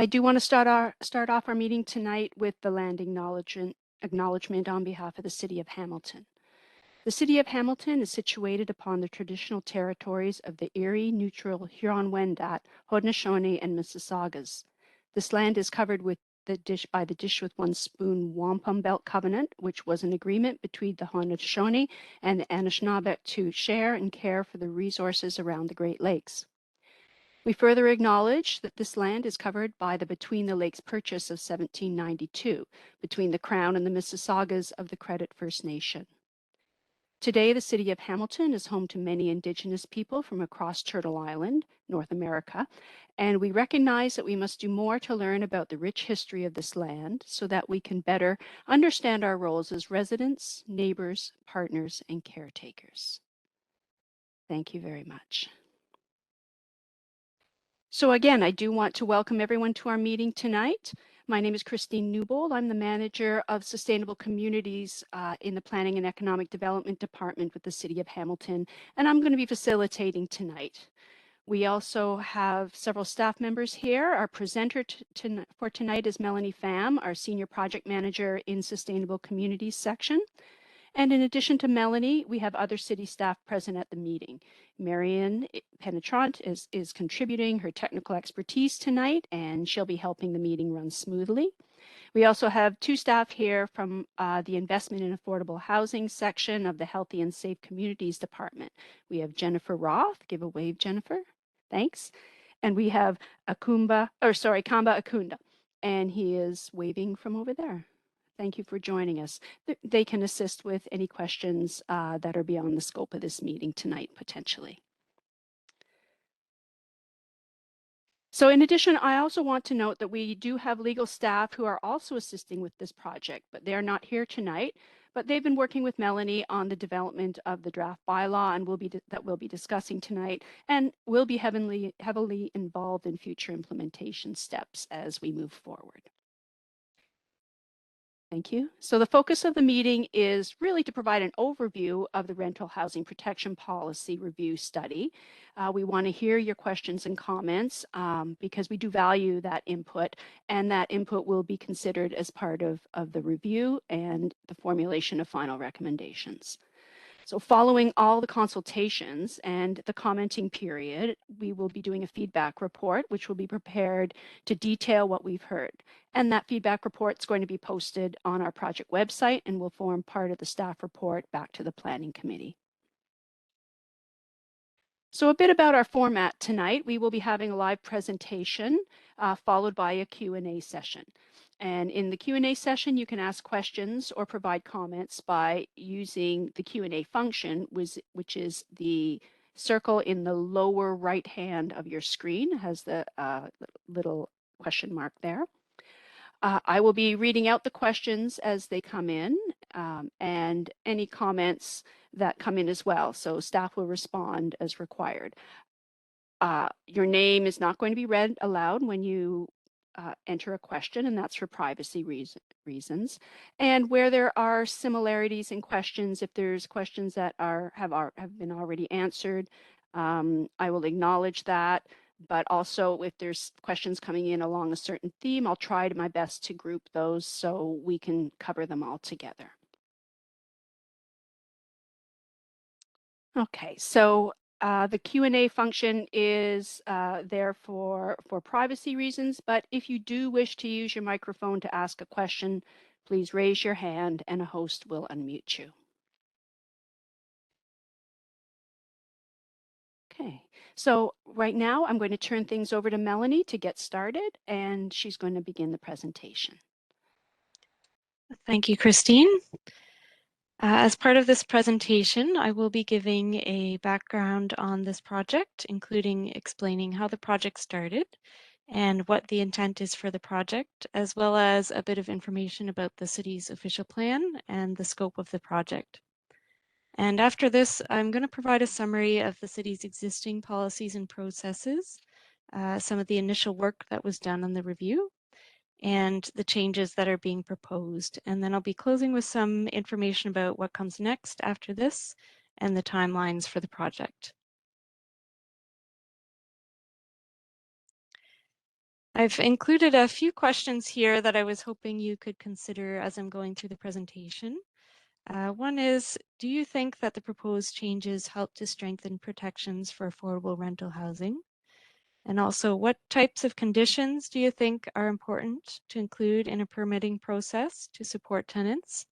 I do want to start off our meeting tonight with the land acknowledgement on behalf of the City of Hamilton. The City of Hamilton is situated upon the traditional territories of the Erie, Neutral, Huron-Wendat, Haudenosaunee, and Mississaugas. This land is covered with by the Dish with One Spoon Wampum Belt Covenant, which was an agreement between the Haudenosaunee and the Anishinaabe to share and care for the resources around the Great Lakes. We further acknowledge that this land is covered by the Between the Lakes Purchase of 1792 between the Crown and the Mississaugas of the Credit First Nation. Today, the City of Hamilton is home to many Indigenous people from across Turtle Island, North America, and we recognize that we must do more to learn about the rich history of this land so that we can better understand our roles as residents, neighbors, partners, and caretakers. Thank you very much. So again, I do want to welcome everyone to our meeting tonight. My name is Christine Newbold. I'm the manager of Sustainable Communities in the Planning and Economic Development Department with the City of Hamilton, and I'm going to be facilitating tonight. We also have several staff members here. Our presenter for tonight is Melanie Pham, our Senior Project Manager in Sustainable Communities section. And in addition to Melanie, we have other city staff present at the meeting. Marianne Penetrant is contributing her technical expertise tonight, and she'll be helping the meeting run smoothly. We also have two staff here from the Investment in Affordable Housing section of the Healthy and Safe Communities Department. We have Jennifer Roth. Give a wave, Jennifer. Thanks. And we have Kamba Akunda, and he is waving from over there. Thank you for joining us. They can assist with any questions that are beyond the scope of this meeting tonight, potentially. So in addition, I also want to note that we do have legal staff who are also assisting with this project, but they're not here tonight. But they've been working with Melanie on the development of the draft bylaw and we'll be discussing tonight, and will be heavily involved in future implementation steps as we move forward. Thank you. So the focus of the meeting is really to provide an overview of the Rental Housing Protection Policy Review Study. We want to hear your questions and comments because we do value that input, and that input will be considered as part of the review and the formulation of final recommendations. So following all the consultations and the commenting period, we will be doing a feedback report, which will be prepared to detail what we've heard. And that feedback report is going to be posted on our project website and will form part of the staff report back to the Planning Committee. So a bit about our format tonight. We will be having a live presentation followed by a Q&A session. And in the Q&A session, you can ask questions or provide comments by using the Q&A function, which is the circle in the lower right hand of your screen. It has the little question mark there. I will be reading out the questions as they come in and any comments that come in as well. So staff will respond as required. Your name is not going to be read aloud when you enter a question, and that's for privacy reasons. And where there are similarities in questions, if there's questions that have been already answered, I will acknowledge that. But also if there's questions coming in along a certain theme, I'll try my best to group those so we can cover them all together. Okay, so the Q&A function is there for privacy reasons, but if you do wish to use your microphone to ask a question, please raise your hand and a host will unmute you. Okay, so right now I'm going to turn things over to Melanie to get started, and she's going to begin the presentation. Thank you, Christine. As part of this presentation, I will be giving a background on this project, including explaining how the project started and what the intent is for the project, as well as a bit of information about the city's official plan and the scope of the project. And after this, I'm going to provide a summary of the city's existing policies and processes, some of the initial work that was done on the review, and the changes that are being proposed. And then I'll be closing with some information about what comes next after this and the timelines for the project. I've included a few questions here that I was hoping you could consider as I'm going through the presentation. One is, do you think that the proposed changes help to strengthen protections for affordable rental housing? And also, what types of conditions do you think are important to include in a permitting process to support tenants?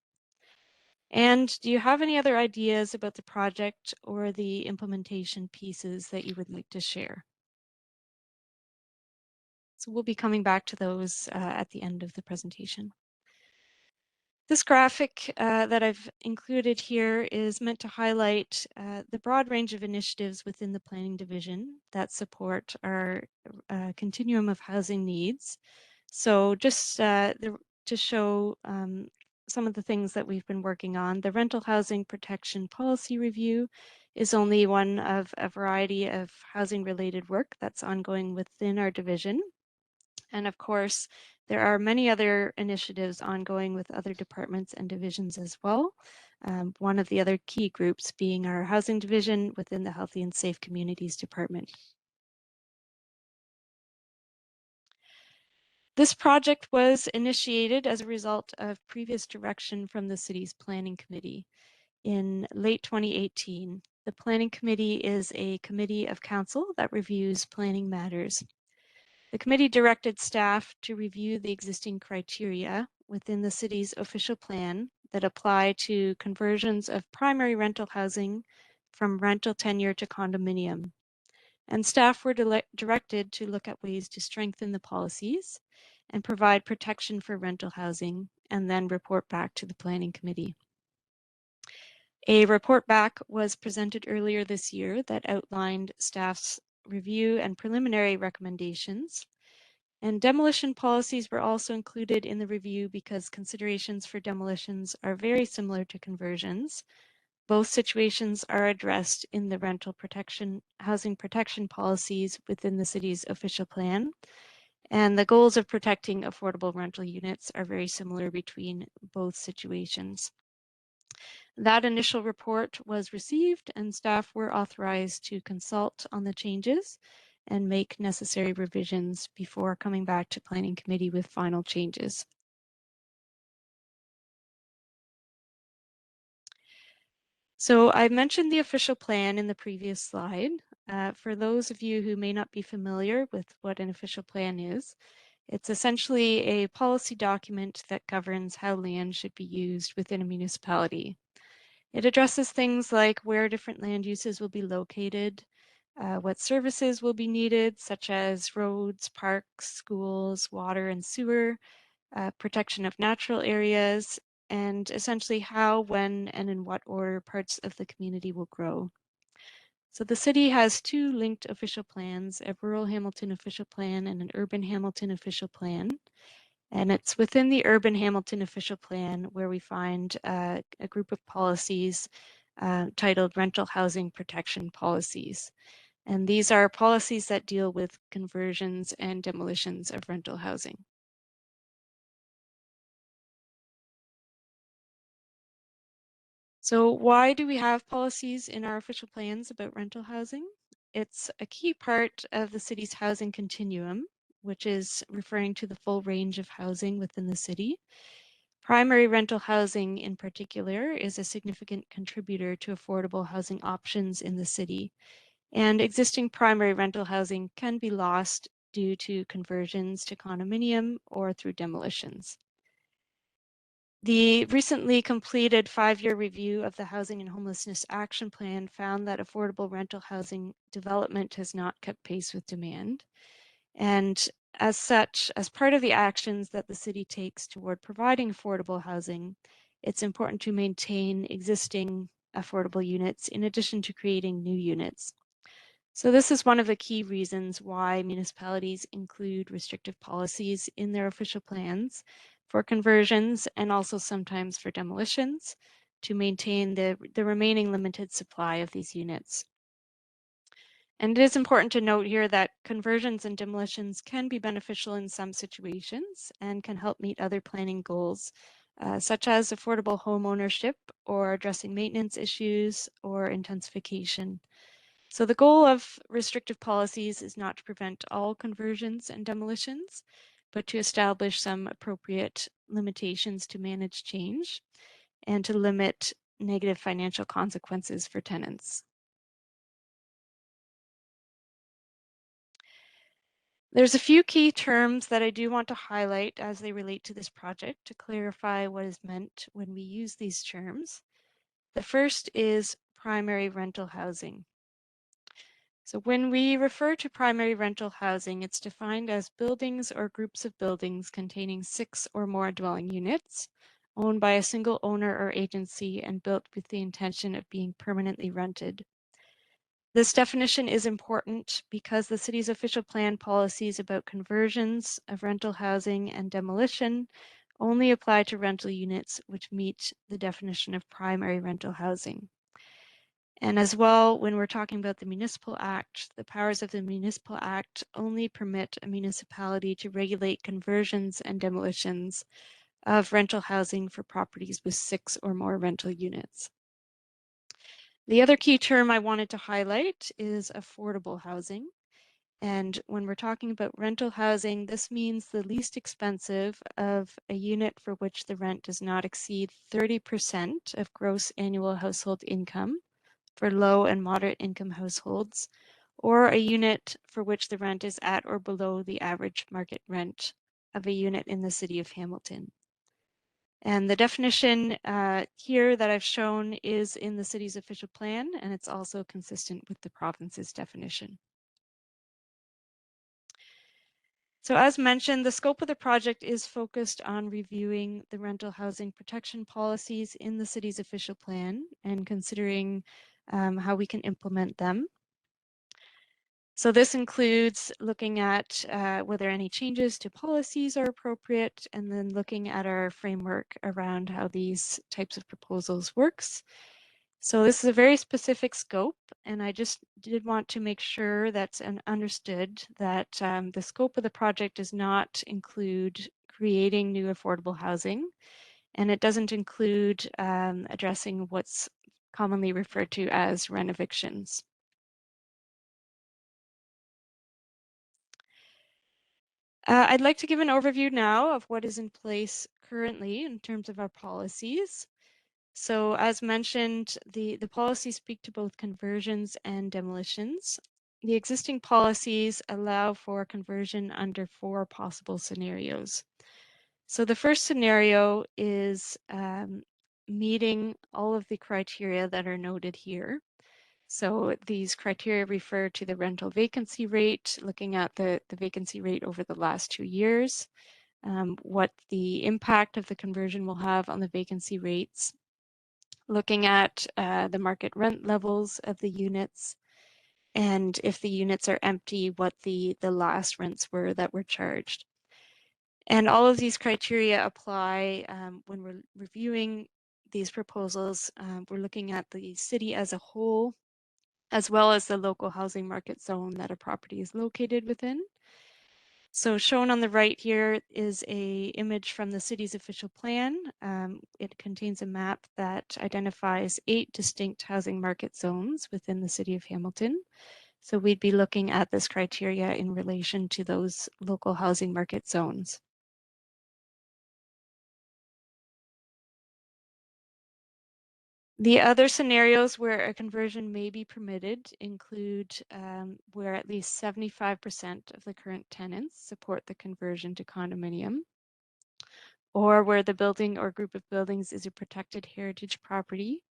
And do you have any other ideas about the project or the implementation pieces that you would like to share? So we'll be coming back to those at the end of the presentation. This graphic that I've included here is meant to highlight the broad range of initiatives within the planning division that support our continuum of housing needs. So just to show some of the things that we've been working on, the Rental Housing Protection Policy Review is only one of a variety of housing related work that's ongoing within our division. And of course, there are many other initiatives ongoing with other departments and divisions as well. One of the other key groups being our housing division within the Healthy and Safe Communities Department. This project was initiated as a result of previous direction from the city's planning committee in late 2018. The planning committee is a committee of council that reviews planning matters. The committee directed staff to review the existing criteria within the city's official plan that apply to conversions of primary rental housing from rental tenure to condominium. And staff were directed to look at ways to strengthen the policies and provide protection for rental housing, and then report back to the planning committee. A report back was presented earlier this year that outlined staff's review and preliminary recommendations. And demolition policies were also included in the review because considerations for demolitions are very similar to conversions. Both situations are addressed in the rental protection, housing protection policies within the city's official plan. And the goals of protecting affordable rental units are very similar between both situations. That initial report was received and staff were authorized to consult on the changes and make necessary revisions before coming back to Planning Committee with final changes. So I mentioned the official plan in the previous slide. For those of you who may not be familiar with what an official plan is, it's essentially a policy document that governs how land should be used within a municipality. It addresses things like where different land uses will be located, what services will be needed, such as roads, parks, schools, water and sewer, protection of natural areas, and essentially how, when, and in what order parts of the community will grow. So the city has two linked official plans, a rural Hamilton official plan and an urban Hamilton official plan. And it's within the urban Hamilton official plan where we find a group of policies titled Rental Housing Protection Policies. And these are policies that deal with conversions and demolitions of rental housing. So why do we have policies in our official plans about rental housing? It's a key part of the city's housing continuum, which is referring to the full range of housing within the city. Primary rental housing in particular is a significant contributor to affordable housing options in the city. And existing primary rental housing can be lost due to conversions to condominium or through demolitions. The recently completed 5-year review of the Housing and Homelessness Action Plan found that affordable rental housing development has not kept pace with demand. And as such, as part of the actions that the city takes toward providing affordable housing, it's important to maintain existing affordable units in addition to creating new units. So this is one of the key reasons why municipalities include restrictive policies in their official plans for conversions and also sometimes for demolitions to maintain the remaining limited supply of these units. And it is important to note here that conversions and demolitions can be beneficial in some situations and can help meet other planning goals, such as affordable home ownership or addressing maintenance issues or intensification. So the goal of restrictive policies is not to prevent all conversions and demolitions, but to establish some appropriate limitations to manage change and to limit negative financial consequences for tenants. There's a few key terms that I do want to highlight as they relate to this project to clarify what is meant when we use these terms. The first is primary rental housing. So when we refer to primary rental housing, it's defined as buildings or groups of buildings containing 6 or more dwelling units, owned by a single owner or agency and built with the intention of being permanently rented. This definition is important because the city's official plan policies about conversions of rental housing and demolition only apply to rental units which meet the definition of primary rental housing. And as well, when we're talking about the Municipal Act, the powers of the Municipal Act only permit a municipality to regulate conversions and demolitions of rental housing for properties with 6 or more rental units. The other key term I wanted to highlight is affordable housing. And when we're talking about rental housing, this means the least expensive of a unit for which the rent does not exceed 30% of gross annual household income for low and moderate income households, or a unit for which the rent is at or below the average market rent of a unit in the city of Hamilton. And the definition here that I've shown is in the city's official plan, and it's also consistent with the province's definition. So as mentioned, the scope of the project is focused on reviewing the rental housing protection policies in the city's official plan and considering how we can implement them. So this includes looking at whether any changes to policies are appropriate, and then looking at our framework around how these types of proposals works. So this is a very specific scope, and I just did want to make sure that's understood that the scope of the project does not include creating new affordable housing, and it doesn't include addressing what's commonly referred to as rent evictions. I'd like to give an overview now of what is in place currently in terms of our policies. So as mentioned, the policies speak to both conversions and demolitions. The existing policies allow for conversion under 4 possible scenarios. So the first scenario is meeting all of the criteria that are noted here. So these criteria refer to the rental vacancy rate, looking at the vacancy rate over the last 2 years, what the impact of the conversion will have on the vacancy rates, looking at the market rent levels of the units, and if the units are empty, what the last rents were that were charged. And all of these criteria apply when we're reviewing these proposals. We're looking at the city as a whole, as well as the local housing market zone that a property is located within. So shown on the right here is an image from the city's official plan. It contains a map that identifies 8 distinct housing market zones within the city of Hamilton. So we'd be looking at this criteria in relation to those local housing market zones. The other scenarios where a conversion may be permitted include where at least 75% of the current tenants support the conversion to condominium, or where the building or group of buildings is a protected heritage property,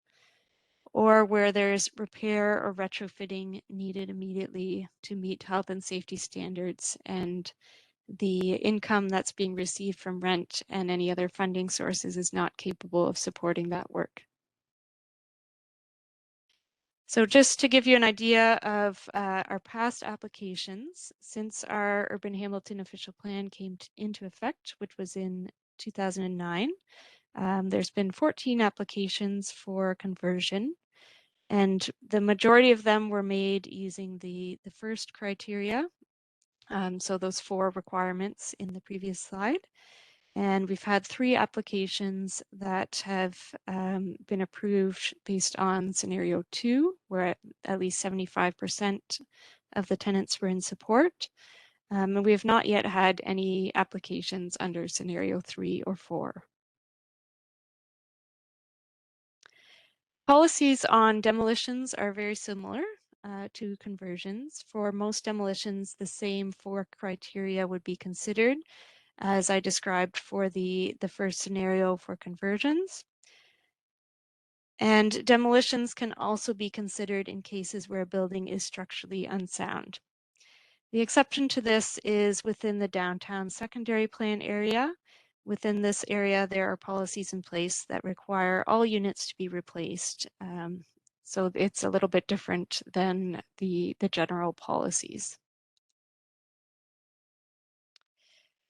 or where there's repair or retrofitting needed immediately to meet health and safety standards, and the income that's being received from rent and any other funding sources is not capable of supporting that work. So just to give you an idea of our past applications, since our Urban Hamilton official plan came into effect, which was in 2009, there's been 14 applications for conversion, and the majority of them were made using the first criteria, so those 4 requirements in the previous slide. And we've had 3 applications that have been approved based on scenario 2, where at least 75% of the tenants were in support. And we have not yet had any applications under scenario 3 or 4. Policies on demolitions are very similar to conversions. For most demolitions, the same 4 criteria would be considered, as I described for the first scenario for conversions. And demolitions can also be considered in cases where a building is structurally unsound. The exception to this is within the downtown secondary plan area. Within this area, there are policies in place that require all units to be replaced. So it's a little bit different than the general policies.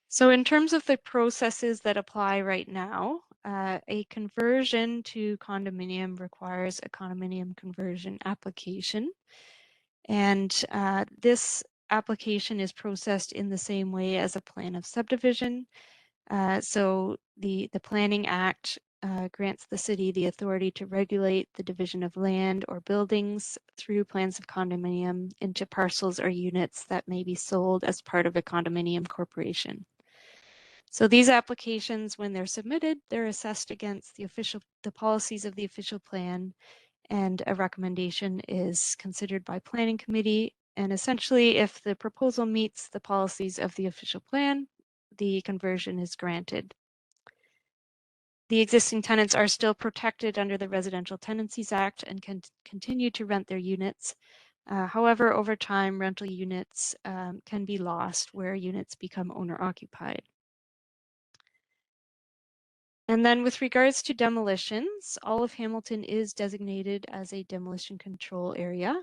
So in terms of the processes that apply right now, a conversion to condominium requires a condominium conversion application. And this application is processed in the same way as a plan of subdivision. So the Planning Act grants the city the authority to regulate the division of land or buildings through plans of condominium into parcels or units that may be sold as part of a condominium corporation. So these applications, when they're submitted, they're assessed against the policies of the official plan, and a recommendation is considered by planning committee. And essentially, if the proposal meets the policies of the official plan, the conversion is granted. The existing tenants are still protected under the Residential Tenancies Act and can continue to rent their units. However, over time, rental units can be lost where units become owner-occupied. And then with regards to demolitions, all of Hamilton is designated as a demolition control area.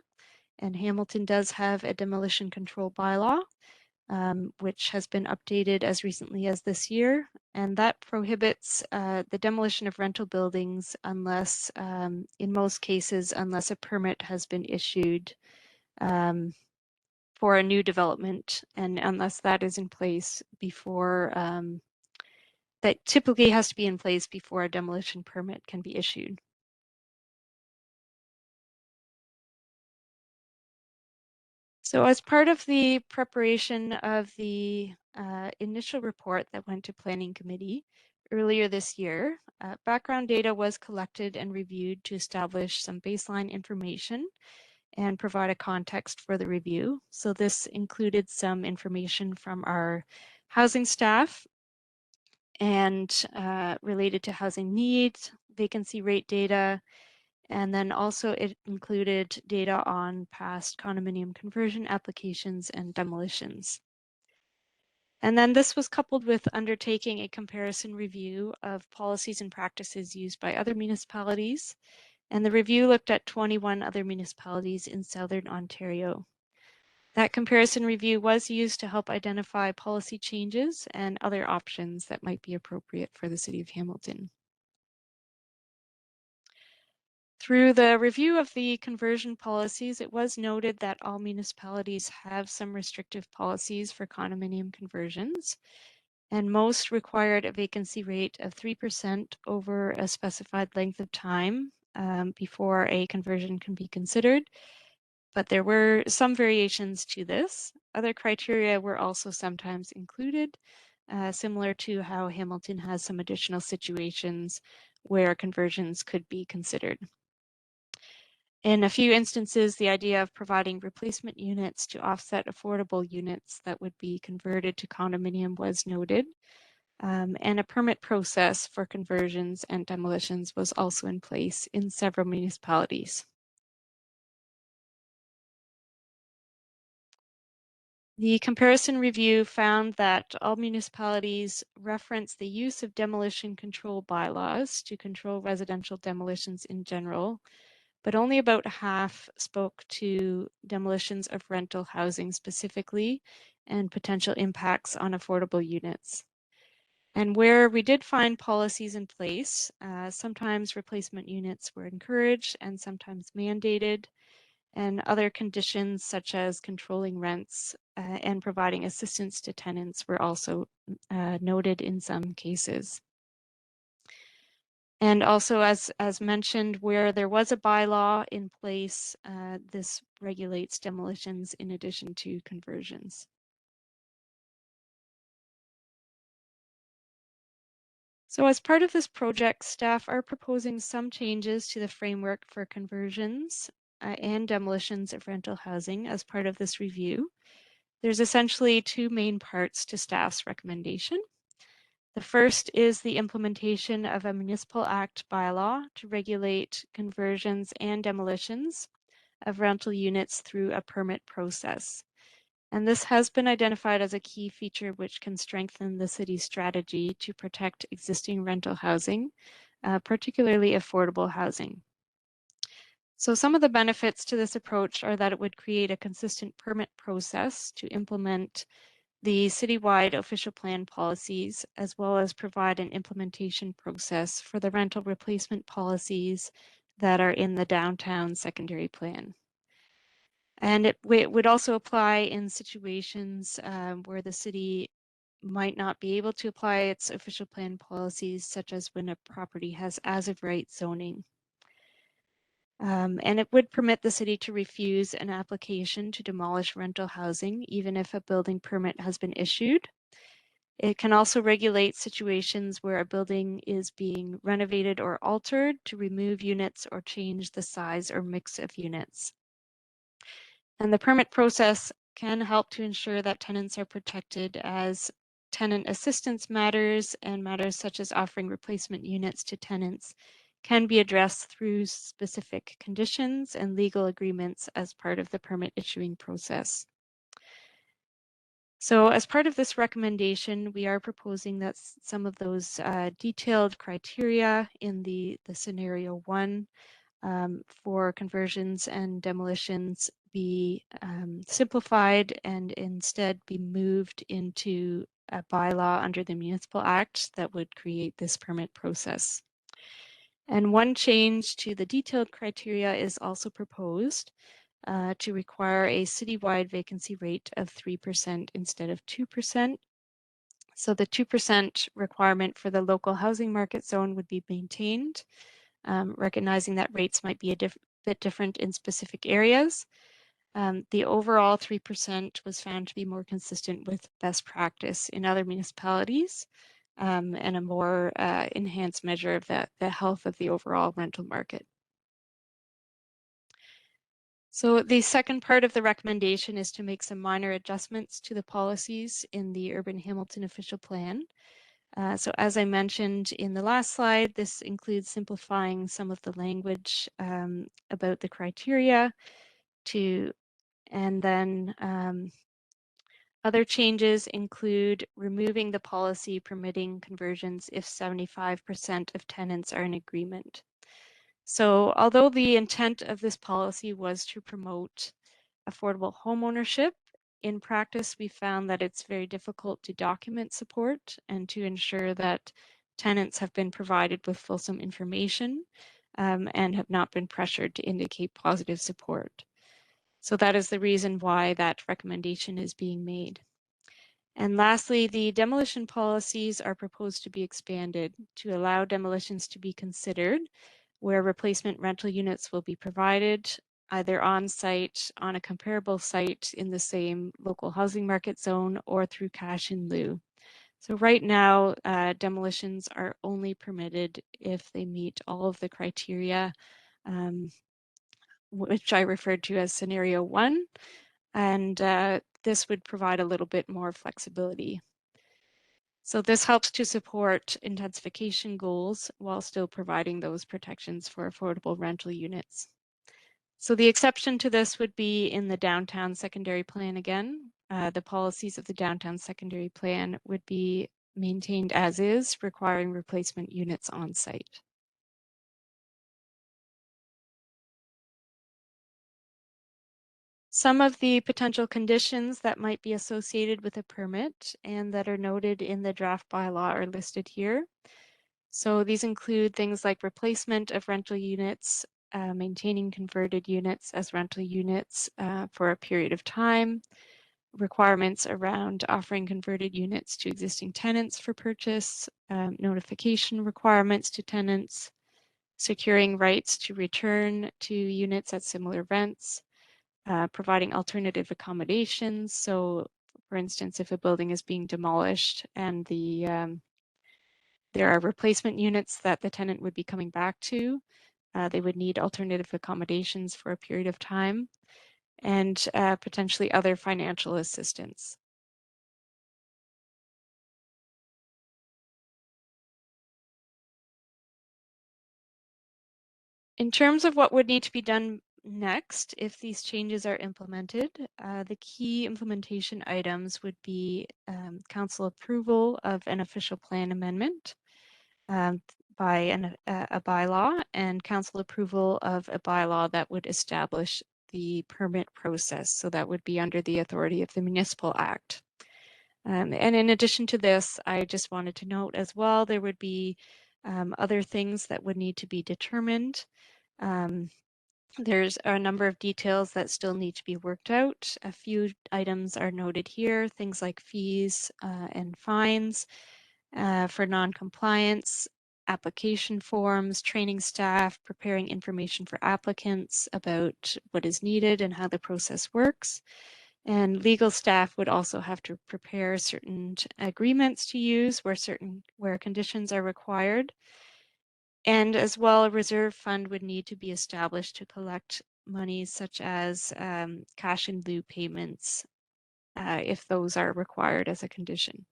And Hamilton does have a demolition control bylaw, which has been updated as recently as this year. And that prohibits the demolition of rental buildings unless, in most cases, unless a permit has been issued for a new development, and unless that is in place before that typically has to be in place before a demolition permit can be issued. So as part of the preparation of the initial report that went to Planning Committee earlier this year, background data was collected and reviewed to establish some baseline information and provide a context for the review. So this included some information from our housing staff and related to housing needs, vacancy rate data, and then also it included data on past condominium conversion applications and demolitions. And then this was coupled with undertaking a comparison review of policies and practices used by other municipalities. And the review looked at 21 other municipalities in Southern Ontario. That comparison review was used to help identify policy changes and other options that might be appropriate for the City of Hamilton. Through the review of the conversion policies, it was noted that all municipalities have some restrictive policies for condominium conversions, and most required a vacancy rate of 3% over a specified length of time before a conversion can be considered. But there were some variations to this. Other criteria were also sometimes included, similar to how Hamilton has some additional situations where conversions could be considered. In a few instances, the idea of providing replacement units to offset affordable units that would be converted to condominium was noted. And a permit process for conversions and demolitions was also in place in several municipalities. The comparison review found that all municipalities reference the use of demolition control bylaws to control residential demolitions in general, but only about half spoke to demolitions of rental housing specifically and potential impacts on affordable units. And where we did find policies in place, sometimes replacement units were encouraged and sometimes mandated. and other conditions such as controlling rents and providing assistance to tenants were also noted in some cases. And also, as mentioned, where there was a bylaw in place, this regulates demolitions in addition to conversions. So as part of this project, staff are proposing some changes to the framework for conversions and demolitions of rental housing as part of this review. There's essentially two main parts to staff's recommendation. The first is the implementation of a municipal act bylaw to regulate conversions and demolitions of rental units through a permit process. And this has been identified as a key feature which can strengthen the city's strategy to protect existing rental housing, particularly affordable housing. So some of the benefits to this approach are that it would create a consistent permit process to implement the citywide official plan policies, as well as provide an implementation process for the rental replacement policies that are in the downtown secondary plan. And it would also apply in situations where the city might not be able to apply its official plan policies, such as when a property has as-of-right zoning. And it would permit the city to refuse an application to demolish rental housing, even if a building permit has been issued. It can also regulate situations where a building is being renovated or altered to remove units or change the size or mix of units. And the permit process can help to ensure that tenants are protected as tenant assistance matters and matters such as offering replacement units to tenants can be addressed through specific conditions and legal agreements as part of the permit issuing process. So as part of this recommendation, we are proposing that some of those detailed criteria in the scenario 1 for conversions and demolitions be simplified and instead be moved into a bylaw under the Municipal Act that would create this permit process. And one change to the detailed criteria is also proposed to require a citywide vacancy rate of 3% instead of 2%. So the 2% requirement for the local housing market zone would be maintained, recognizing that rates might be a bit different in specific areas. The overall 3% was found to be more consistent with best practice in other municipalities and a more enhanced measure of the health of the overall rental market. So the second part of the recommendation is to make some minor adjustments to the policies in the Urban Hamilton Official Plan. So as I mentioned in the last slide, this includes simplifying some of the language about the criteria and then other changes include removing the policy permitting conversions if 75% of tenants are in agreement. So although the intent of this policy was to promote affordable homeownership, in practice, we found that it's very difficult to document support and to ensure that tenants have been provided with fulsome information and have not been pressured to indicate positive support. So that is the reason why that recommendation is being made. And lastly, the demolition policies are proposed to be expanded to allow demolitions to be considered where replacement rental units will be provided either on site, on a comparable site in the same local housing market zone, or through cash in lieu. So right now, demolitions are only permitted if they meet all of the criteria, which I referred to as scenario 1. And this would provide a little bit more flexibility. So this helps to support intensification goals while still providing those protections for affordable rental units. So the exception to this would be in the downtown secondary plan again. The policies of the downtown secondary plan would be maintained as is, requiring replacement units on site. Some of the potential conditions that might be associated with a permit and that are noted in the draft bylaw are listed here. So these include things like replacement of rental units maintaining converted units as rental units for a period of time, requirements around offering converted units to existing tenants for purchase, notification requirements to tenants, securing rights to return to units at similar rents, providing alternative accommodations. So, for instance, if a building is being demolished and there are replacement units that the tenant would be coming back to, they would need alternative accommodations for a period of time, and potentially other financial assistance. In terms of what would need to be done next if these changes are implemented, the key implementation items would be council approval of an official plan amendment by a bylaw, and council approval of a bylaw that would establish the permit process. So that would be under the authority of the Municipal Act. And in addition to this, I just wanted to note as well, there would be other things that would need to be determined. There's a number of details that still need to be worked out. A few items are noted here, things like fees and fines for non-compliance, application forms, training staff, preparing information for applicants about what is needed and how the process works. And legal staff would also have to prepare certain agreements to use where conditions are required. And as well, a reserve fund would need to be established to collect monies such as cash in lieu payments if those are required as a condition.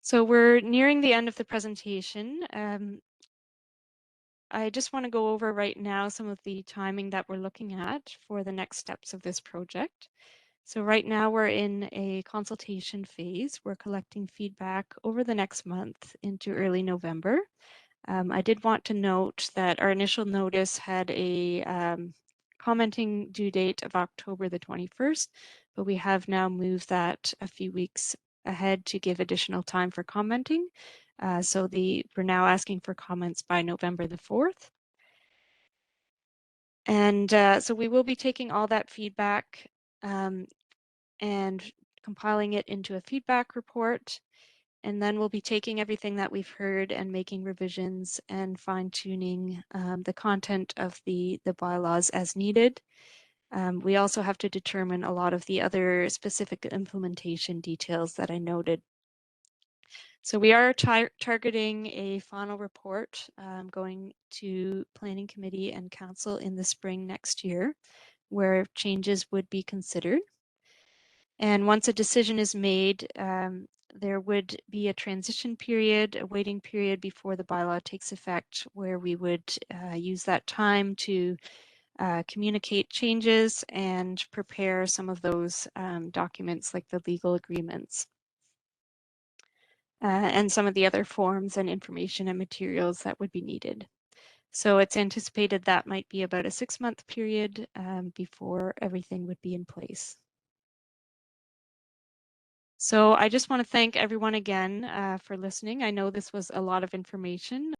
So we're nearing the end of the presentation. I just want to go over right now some of the timing that we're looking at for the next steps of this project. So right now we're in a consultation phase. We're collecting feedback over the next month into early November. I did want to note that our initial notice had a commenting due date of October the 21st, but we have now moved that a few weeks ahead to give additional time for commenting. So we're now asking for comments by November the 4th. And so we will be taking all that feedback and compiling it into a feedback report. And then we'll be taking everything that we've heard and making revisions and fine-tuning the content of the bylaws as needed. We also have to determine a lot of the other specific implementation details that I noted. So we are targeting a final report going to Planning Committee and Council in the spring next year, where changes would be considered. And once a decision is made, there would be a transition period, a waiting period before the bylaw takes effect, where we would use that time to communicate changes and prepare some of those documents like the legal agreements and some of the other forms and information and materials that would be needed. So it's anticipated that might be about a 6-month period before everything would be in place. So I just want to thank everyone again for listening. I know this was a lot of information.